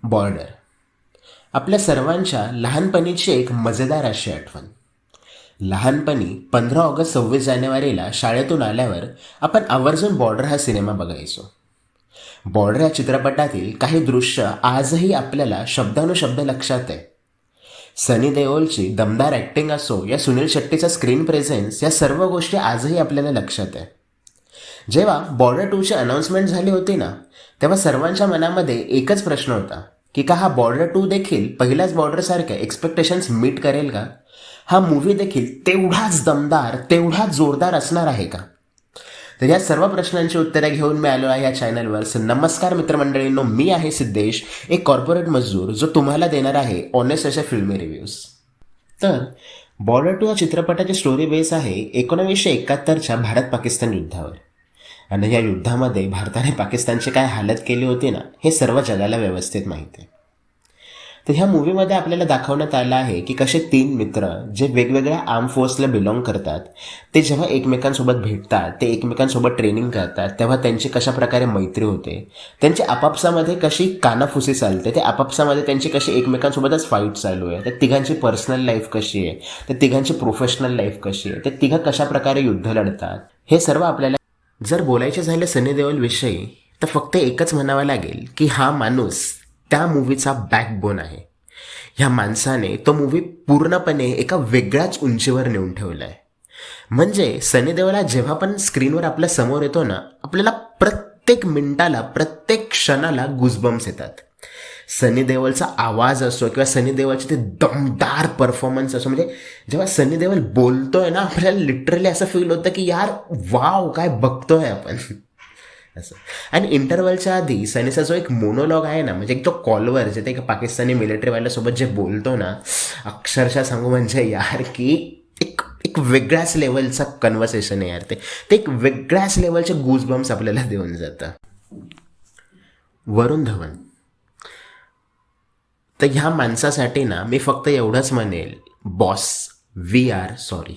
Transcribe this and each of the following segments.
Border आपल्या सर्वांच्या लहानपणीची एक मजेदार अशी आठवण. लहानपणी 15 ऑगस्ट 26 जानेवारीला शाळेतून आल्यावर आपण आवर्जून बॉर्डर हा सिनेमा बघायचो. बॉर्डर या चित्रपटातील काही दृश्य आजही आपल्याला शब्दानुशब्द लक्षात आहे. सनी देओलची दमदार ॲक्टिंग असो या सुनील शेट्टीचा स्क्रीन प्रेझेन्स, या सर्व गोष्टी आजही आपल्याला लक्षात आहे. जेव्हा बॉर्डर 2ची अनाऊन्समेंट झाली होती ना, तेव्हा सर्वांच्या मनामध्ये एकच प्रश्न होता की का हा बॉर्डर 2 देखील पहिल्याच बॉर्डरसारख्या एक्सपेक्टेशन्स मीट करेल का? हा मूव्ही देखील तेवढाच दमदार, तेवढाच जोरदार असणार आहे का? तर या सर्व प्रश्नांची उत्तरे घेऊन मी आलो आहे या चॅनलवर. नमस्कार मित्रमंडळींनो, मी आहे सिद्धेश, एक कॉर्पोरेट मजदूर जो तुम्हाला देणार आहे ऑनेस्ट अशा फिल्मी रिव्ह्यूज. तर बॉर्डर 2 या चित्रपटाची स्टोरी बेस आहे 1971च्या भारत-पाकिस्तान युद्धावर. आणि या युद्धामध्ये भारताने पाकिस्तानची काय हालत केली होती ना, हे सर्व जगाला व्यवस्थित माहिती आहे. तर ह्या मूवीमध्ये आपल्याला दाखवण्यात आलं आहे की कसे 3 मित्र जे वेगवेगळ्या आर्म फोर्सला बिलॉंग करतात, ते जेव्हा एकमेकांसोबत भेटतात, ते एकमेकांसोबत ट्रेनिंग करतात, तेव्हा त्यांची कशा प्रकारे मैत्री होते, त्यांची आपापसामध्ये कशी कानाफुसी चालते, ते आपापसामध्ये त्यांची कशी एकमेकांसोबतच फाईट चालू आहे, त्या तिघांची पर्सनल लाईफ कशी आहे, त्या तिघांची प्रोफेशनल लाईफ कशी आहे, ते तिघं कशा प्रकारे युद्ध लढतात, हे सर्व आपल्याला. जर बोलायचे झाले सनी देओलविषयी, तर फक्त एकच म्हणावं लागेल की हा माणूस त्या मूवीचा बॅकबोन आहे. ह्या माणसाने तो मूवी पूर्णपणे एका वेगळ्याच उंचीवर नेऊन ठेवला आहे. म्हणजे सनी देओल जेव्हा पण स्क्रीनवर आपल्या समोर येतो ना, आपल्याला प्रत्येक मिनिटाला, प्रत्येक क्षणाला गुजबम्स येतात. सनी देओलचा आवाज असो किंवा सनी देओलचे ते दमदार परफॉर्मन्स असो, म्हणजे जेव्हा सनी देओल बोलतोय ना, आपल्याला लिटरली असं फील होतं की यार वाव, काय बघतोय आपण असं. आणि इंटरव्हलच्या आधी सनीचा जो एक मोनोलॉग आहे ना, म्हणजे एक तो कॉलवर जे ते एक पाकिस्तानी मिलिटरीवाल्यासोबत जे बोलतो ना, अक्षरशः सांगू म्हणजे यार की एक एक वेगळ्याच लेवलचा कन्व्हर्सेशन आहे यार. ते एक वेगळ्याच लेवलचे गूजबम्स आपल्याला देऊन जातं. वरुण धवन, तर ह्या माणसासाठी ना मी फक्त एवढंच म्हणेल, बॉस वी आर सॉरी.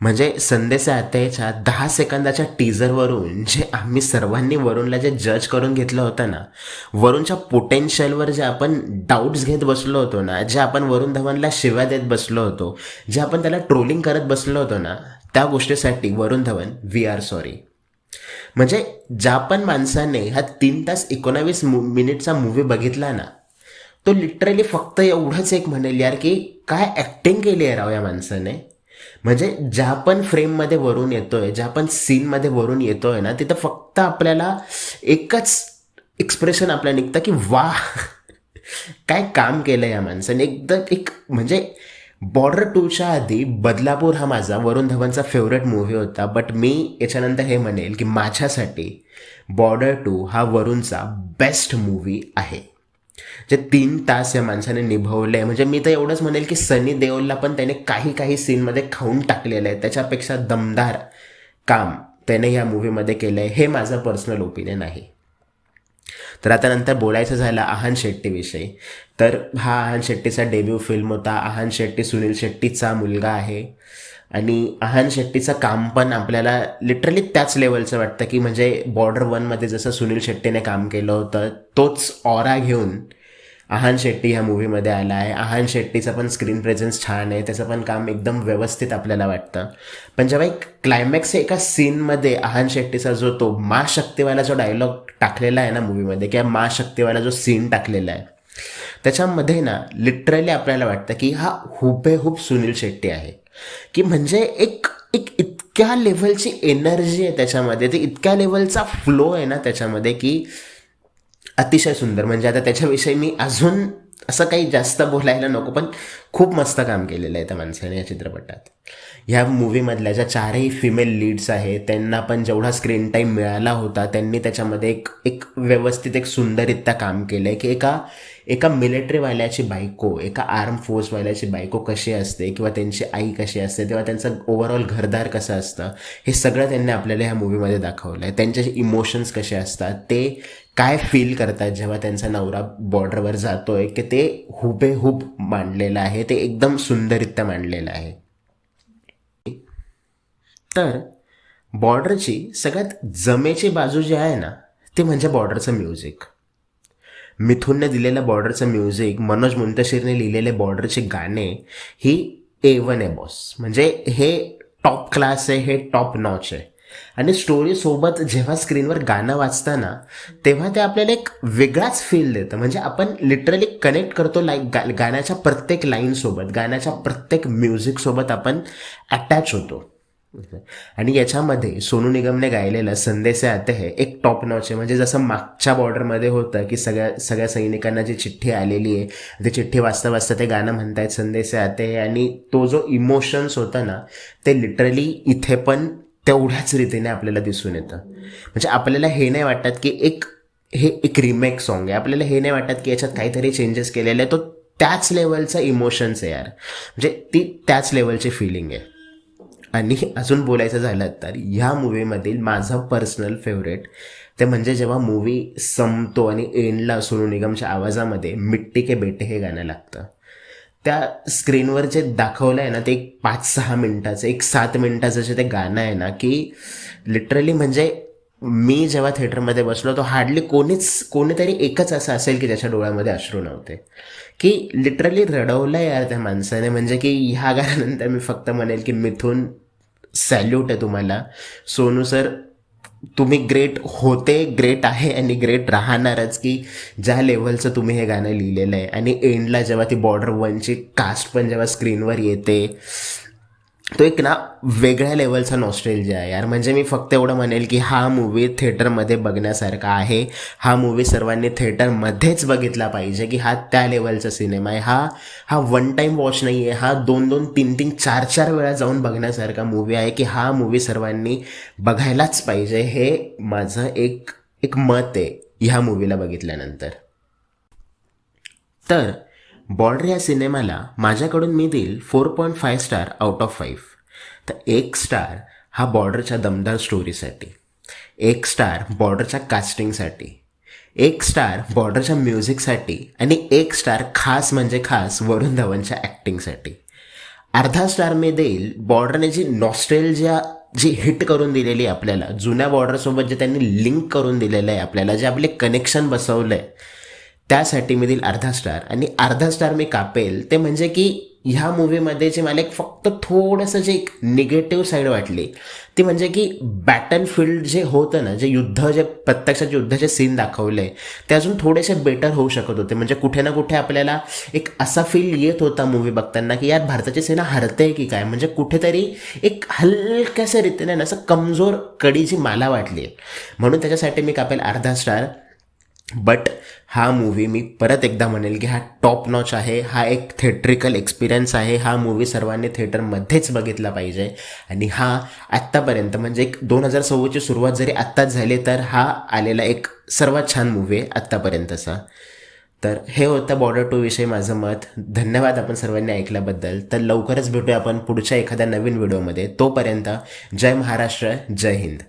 म्हणजे संदेश आत्याच्या 10 सेकंदाच्या टीझरवरून जे आम्ही सर्वांनी वरुणला जे जज करून घेतलं होतं ना, वरुणच्या पोटेन्शियलवर जे आपण डाऊट्स घेत बसलो होतो ना, जे आपण वरुण धवनला शिव्या देत बसलो होतो, जे आपण त्याला ट्रोलिंग करत बसलो होतो ना, त्या गोष्टीसाठी Varun Dhawan we R sorry. म्हणजे ज्या पण माणसाने हा 3 तास 19 मिनिटचा मूवी बघितला ना, तो लिटरली फक्त एवढंच एक म्हणेल यार की काय ॲक्टिंग केली आहे राव या माणसाने. म्हणजे ज्या पण फ्रेममध्ये वरून येतोय, ज्या पण सीनमध्ये वरून येतोय ना, तिथं फक्त आपल्याला एकच एक्सप्रेशन आपल्याला निघतं की वाह, काय काम केलं या माणसाने. एकदम एक म्हणजे बॉर्डर 2च्या आधी बदलापूर हा माझा वरुण धवनचा फेवरेट मूव्ही होता. बट मी याच्यानंतर हे म्हणेल की माझ्यासाठी बॉर्डर 2 हा वरुणचा बेस्ट मूव्ही आहे. जे 3 तास या माणसाने निभवले आहे, म्हणजे मी तर एवढंच म्हणेल की सनी देओलला पण त्याने काही काही सीनमध्ये खाऊन टाकलेलं आहे. त्याच्यापेक्षा दमदार काम त्याने ह्या मूवीमध्ये केलं आहे, हे माझं पर्सनल ओपिनियन आहे. तर आता नंतर बोलायचं झालं आहान शेट्टीविषयी, तर हा आहान शेट्टीचा डेब्यू फिल्म होता. आहान शेट्टी सुनील शेट्टीचा मुलगा आहे आणि आहान शेट्टीचं काम पण आपल्याला लिटरली त्याच लेवलचं वाटतं की म्हणजे बॉर्डर 1मध्ये जसं सुनील शेट्टीने काम केलं होतं, तोच ऑरा घेऊन आहान शेट्टी ह्या मूवीमध्ये आला आहे. आहान शेट्टीचा पण स्क्रीन प्रेझेन्स छान आहे, त्याचं पण काम एकदम व्यवस्थित आपल्याला वाटतं. पण जेव्हा एक क्लायमॅक्स एका सीनमध्ये आहान शेट्टीचा जो तो मा शक्तीवाला जो डायलॉग टाकलेला आहे ना मूवीमध्ये, किंवा मा शक्तीवाला जो सीन टाकलेला आहे, त्याच्यामध्ये ना लिटरली आपल्याला वाटतं की हा हुबेहूब सुनील शेट्टी आहे. की म्हणजे एक एक इतक्या लेवलची एनर्जी आहे त्याच्यामध्ये, ते इतक्या लेवलचा फ्लो आहे ना त्याच्यामध्ये की अतिशय सुंदर. म्हणजे आता त्याच्याविषयी मी अजून असं काही जास्त बोलायला नको, पण खूप मस्त काम केलेलं आहे त्या माणसाने या चित्रपटात. ह्या मूवीमधल्या ज्या 4ही फिमेल लीड्स आहेत, त्यांना पण जेवढा स्क्रीन टाईम मिळाला होता, त्यांनी त्याच्यामध्ये एक एक व्यवस्थित एक सुंदररित्या काम केलं आहे की एका एका मिलिटरीवाल्याची बायको, एका आर्म फोर्सवाल्याची बायको कशी असते किंवा त्यांची आई कशी असते, तेव्हा त्यांचं ओव्हरऑल घरदार कसं असतं, हे सगळं त्यांनी आपल्याला ह्या मूवीमध्ये दाखवलं आहे. त्यांचे इमोशन्स कसे असतात, ते काय फील करतात जेव्हा त्यांचा नवरा बॉर्डरवर जातोय, की ते हुबेहूब मांडलेलं आहे, ते एकदम सुंदररित्या मांडलेलं आहे. तर बॉर्डरची सगळ्यात जमेची बाजू जी आहे ना, ती म्हणजे बॉर्डरचं म्युझिक. मिथुनने दिलेलं बॉर्डरचं म्युझिक, मनोज मुंतशिरने लिहिलेले बॉर्डरचे गाणे ही A1 आहे बॉस. म्हणजे हे टॉप क्लास आहे, हे टॉप नॉच आहे. आणि स्टोरीसोबत जेव्हा स्क्रीनवर गाणं वाजतं ना, तेव्हा ते आपल्याला एक वेगळाच फील देतं. म्हणजे आपण लिटरली कनेक्ट करतो गाण्याच्या प्रत्येक लाईनसोबत, गाण्याच्या प्रत्येक म्युझिकसोबत आपण अटॅच होतो. आणि याच्यामध्ये सोनू निगमने गायलेलं संदेश से आते है एक टॉप नॉच आहे. म्हणजे जसं मागच्या बॉर्डरमध्ये होतं की सगळ्या सगळ्या सैनिकांना जी चिठ्ठी आलेली आहे, ती चिठ्ठी वाचता वाचता ते गाणं म्हणतायत संदेश से आते है, आणि तो जो इमोशन्स होता ना, ते लिटरली इथे पण तेवढ्याच रीतीने आपल्याला दिसून येतं. म्हणजे आपल्याला हे नाही वाटत की हे एक रिमेक सॉन्ग आहे, आपल्याला हे नाही वाटत की याच्यात काहीतरी चेंजेस केलेले आहे. तो त्याच लेवलचा इमोशन्स आहे यार. म्हणजे ती त्याच लेवलची फिलिंग आहे. आणि अजून बोलायचं झालं तर ह्या मूवीमधील माझं पर्सनल फेवरेट ते म्हणजे जेव्हा मूवी संपतो आणि एंडला सोनू निगमच्या आवाजामध्ये मिट्टी के बेटे हे गाणं लागतं. त्या स्क्रीनवर जे दाखवलं आहे ना, ते एक 5-6 मिनटाचं, एक 7 मिनटाचं जे ते गाणं आहे ना, की लिटरली म्हणजे मी जेव्हा थिएटरमध्ये बसलो तो हार्डली कोणीतरी एकच असं असेल की ज्याच्या डोळ्यामध्ये अश्रू नव्हते. की लिटरली रडवलं यार त्या माणसाने. म्हणजे की ह्या गाण्यानंतर मी फक्त म्हणेल की मिथून, सॅल्यूट आहे तुम्हाला. सोनू सर, तुम्ही ग्रेट होते, ग्रेट आहे आणि ग्रेट राहणारच की ज्या लेवलचं तुम्ही हे गाणं लिहिलेलं आहे. आणि एंडला जेव्हा ती बॉर्डर 1ची कास्ट पण जेव्हा स्क्रीनवर येते, तो एक ना वेगळ्या लेवलचा नॉस्ट्रेल्जिया आहे यार. म्हणजे मी फक्त एवढं म्हणेल की हा मूवी थिएटरमध्ये बघण्यासारखा आहे. हा मूवी सर्वांनी थिएटरमध्येच बघितला पाहिजे की हा त्या लेवलचा सिनेमा आहे. हा वन टाईम वॉच नाही आहे, हा 2-2, 3-3, 4-4 वेळा जाऊन बघण्यासारखा मूवी आहे की हा मूवी सर्वांनी बघायलाच पाहिजे. हे माझं एक मत आहे ह्या मूवीला बघितल्यानंतर. तर बॉर्डर या सिनेमाला माझ्याकडून मी देईल 4.5 स्टार आउट ऑफ 5. तर 1 स्टार हा बॉर्डरच्या दमदार स्टोरीसाठी, 1 स्टार बॉर्डरच्या कास्टिंगसाठी, 1 स्टार बॉर्डरच्या म्युझिकसाठी, आणि 1 स्टार खास म्हणजे खास वरुण धवनच्या ॲक्टिंगसाठी. अर्धा स्टार मी देईल बॉर्डरने जी नॉस्ट्रेल्जिया जी हिट करून दिलेली आहे आपल्याला, जुन्या बॉर्डरसोबत जे त्यांनी लिंक करून दिलेलं आहे आपल्याला, जे आपले कनेक्शन बसवलं आहे, त्यासाठी मी देईल अर्धा स्टार. आणि अर्धा स्टार मी कापेल ते म्हणजे की ह्या मूवीमध्ये जे मला एक फक्त थोडंसं जे एक निगेटिव्ह साईड वाटली, ती म्हणजे की बॅटलफील्ड जे होतं ना, जे युद्ध, जे प्रत्यक्षात युद्धाचे सीन दाखवले, ते अजून थोडेसे बेटर होऊ शकत होते. म्हणजे कुठे ना कुठे आपल्याला एक असा फील येत होता मूवी बघताना की यार भारताची सेना हरते की काय. म्हणजे कुठेतरी एक हलक्याच्या रीतीने असं कमजोर कडी जी मला वाटली, म्हणून त्याच्यासाठी मी कापेल अर्धा स्टार. बट हा मूवी मी परत एकदा म्हणेल की हा टॉप नॉच आहे. हा एक थिएट्रिकल एक्सपिरियन्स आहे. हा मूवी सर्वांनी थिएटरमध्येच बघितला पाहिजे. आणि हा आत्तापर्यंत म्हणजे एक 2026ची सुरुवात जरी आत्ताच झाली तर हा आलेला एक सर्वात छान मूवी आहे आत्तापर्यंतचा. तर हे होतं बॉर्डर 2 विषयी माझं मत. धन्यवाद आपण सर्वांनी ऐकल्याबद्दल. तर लवकरच भेटूया आपण पुढच्या एखाद्या नवीन व्हिडिओमध्ये. तोपर्यंत जय महाराष्ट्र, जय हिंद.